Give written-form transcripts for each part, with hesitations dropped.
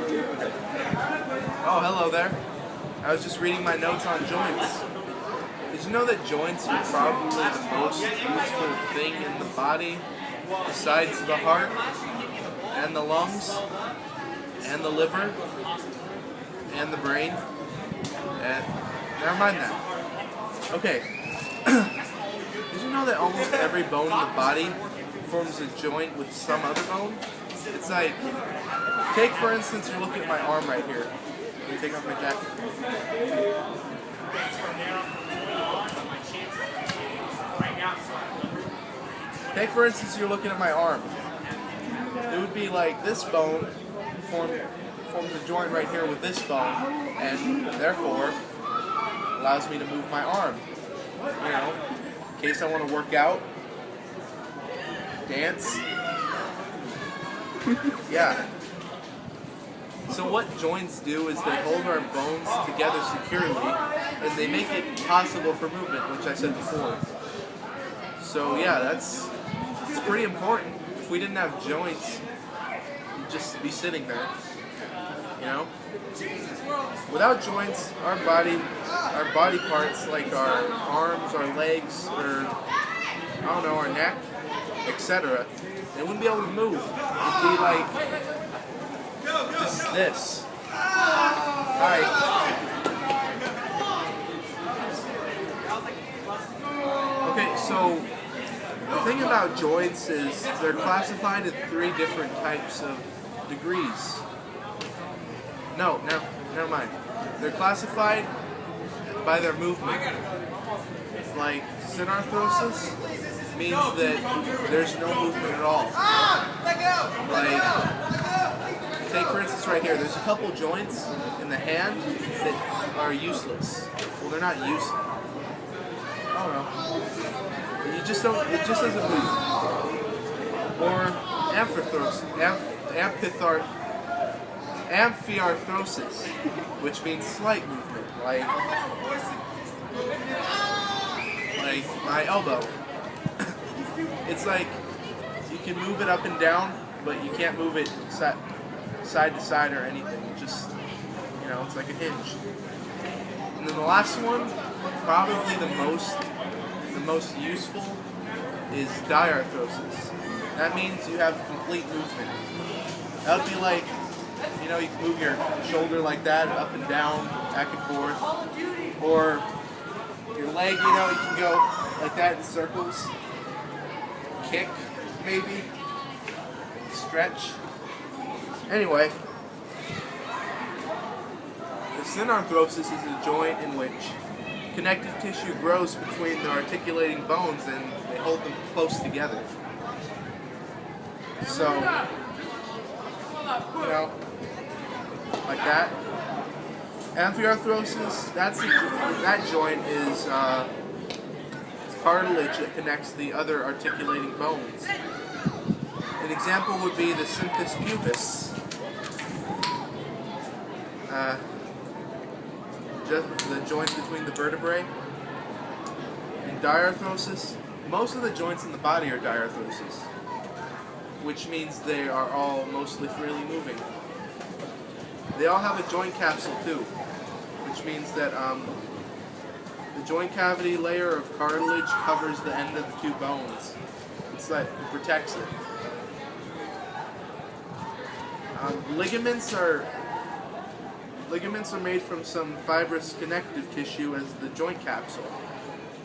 Oh, hello there. I was just reading my notes on joints. Did you know that joints are probably the most useful thing in the body besides the heart and the lungs and the liver and the brain? And never mind that. Okay. Did you know that almost every bone in the body forms a joint with some other bone? It's like, take for instance, you're looking at my arm right here. Let me take off my jacket. Take for instance, you're looking at my arm. It would be like this bone forms a joint right here with this bone, and therefore allows me to move my arm. You know, in case I want to work out, dance. Yeah. So what joints do is they hold our bones together securely, and they make it possible for movement, which I said before. So yeah, it's pretty important. If we didn't have joints, we'd just be sitting there. You know? Without joints, our body parts like our arms, our legs, or I don't know, our neck, etc., they wouldn't be able to move. It'd be like just this. Alright. Okay, so the thing about joints is they're classified in 3 different types of degrees. No, never mind. They're classified by their movement. Like synarthrosis means that there's no movement at all. Like, take for instance right here, there's a couple joints in the hand that are useless. Well, they're not useless. I don't know. You just don't, it just doesn't move. Or amphiarthrosis, which means slight movement, like my elbow. It's like you can move it up and down, but you can't move it side to side or anything. It just, you know, it's like a hinge. And then the last one, probably the most useful, is diarthrosis. That means you have complete movement. That would be like, you know, you can move your shoulder like that, up and down, back and forth. Or your leg, you know, you can go like that in circles. Kick, maybe. Stretch. Anyway, the synarthrosis is a joint in which connective tissue grows between the articulating bones and they hold them close together. So, you know, like that. Amphiarthrosis, that joint is cartilage that connects the other articulating bones. An example would be the symphysis pubis. Just the joint between the vertebrae. In diarthrosis, most of the joints in the body are diarthrosis, which means they are all mostly freely moving. They all have a joint capsule too, which means that the joint cavity layer of cartilage covers the end of the 2 bones. It's like it protects it. Ligaments are made from some fibrous connective tissue as the joint capsule.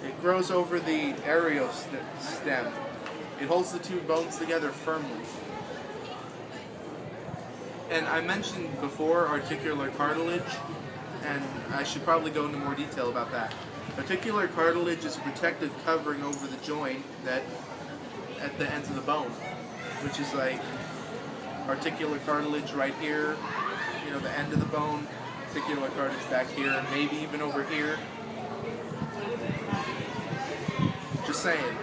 It grows over the areostem. It holds the 2 bones together firmly. And I mentioned before articular cartilage, and I should probably go into more detail about that. Articular cartilage is a protective covering over the joint that at the ends of the bone, which is like articular cartilage right here, you know, the end of the bone, articular cartilage back here, and maybe even over here. Just saying.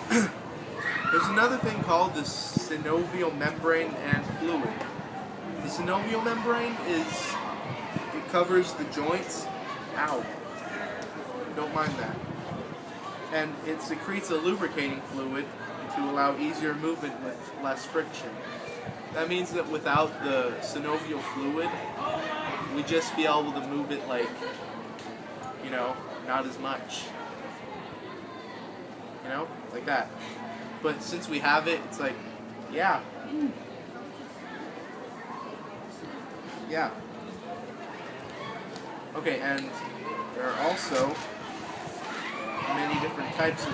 There's another thing called the synovial membrane and fluid. The synovial membrane it covers the joints. Ow. Don't mind that. And it secretes a lubricating fluid to allow easier movement with less friction. That means that without the synovial fluid, we'd just be able to move it like, not as much. Like that. But since we have it, it's like, yeah. Yeah. Okay, and there are also many different types of...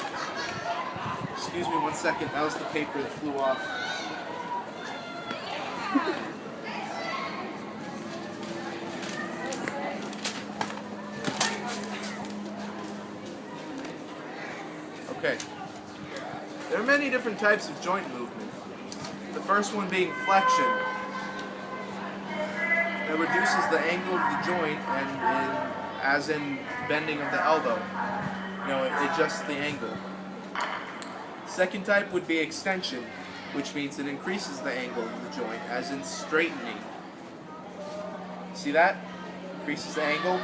Excuse me 1 second, that was the paper that flew off. Okay. There are many different types of joint movement. The first one being flexion. That reduces the angle of the joint, and as in bending of the elbow. It adjusts the angle. Second type would be extension, which means it increases the angle of the joint, as in straightening. See that? Increases the angle,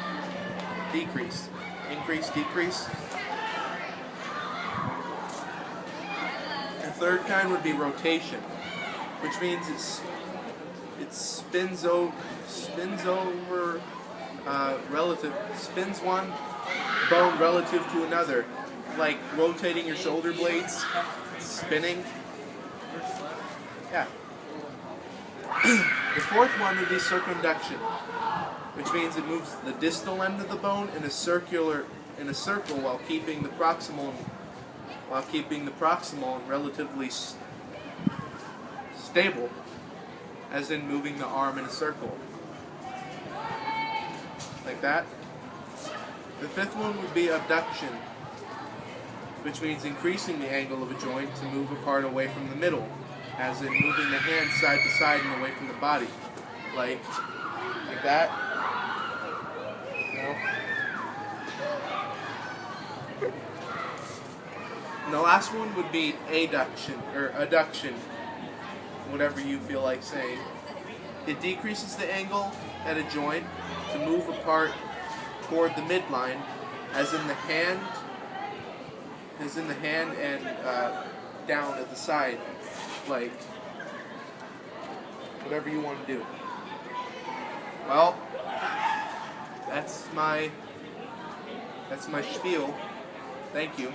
decrease. Increase, decrease. The third kind would be rotation, which means it spins one bone relative to another, like rotating your shoulder blades, spinning. Yeah. The fourth one would be circumduction, which means it moves the distal end of the bone in a circle while keeping the proximal relatively stable, as in moving the arm in a circle. Like that. The fifth one would be abduction, which means increasing the angle of a joint to move a part away from the middle, as in moving the hand side to side and away from the body. Like that. And the last one would be adduction, or adduction, whatever you feel like saying. It decreases the angle at a joint to move a part toward the midline, as in the hand and down at the side, like whatever you want to do. Well, that's my spiel. Thank you.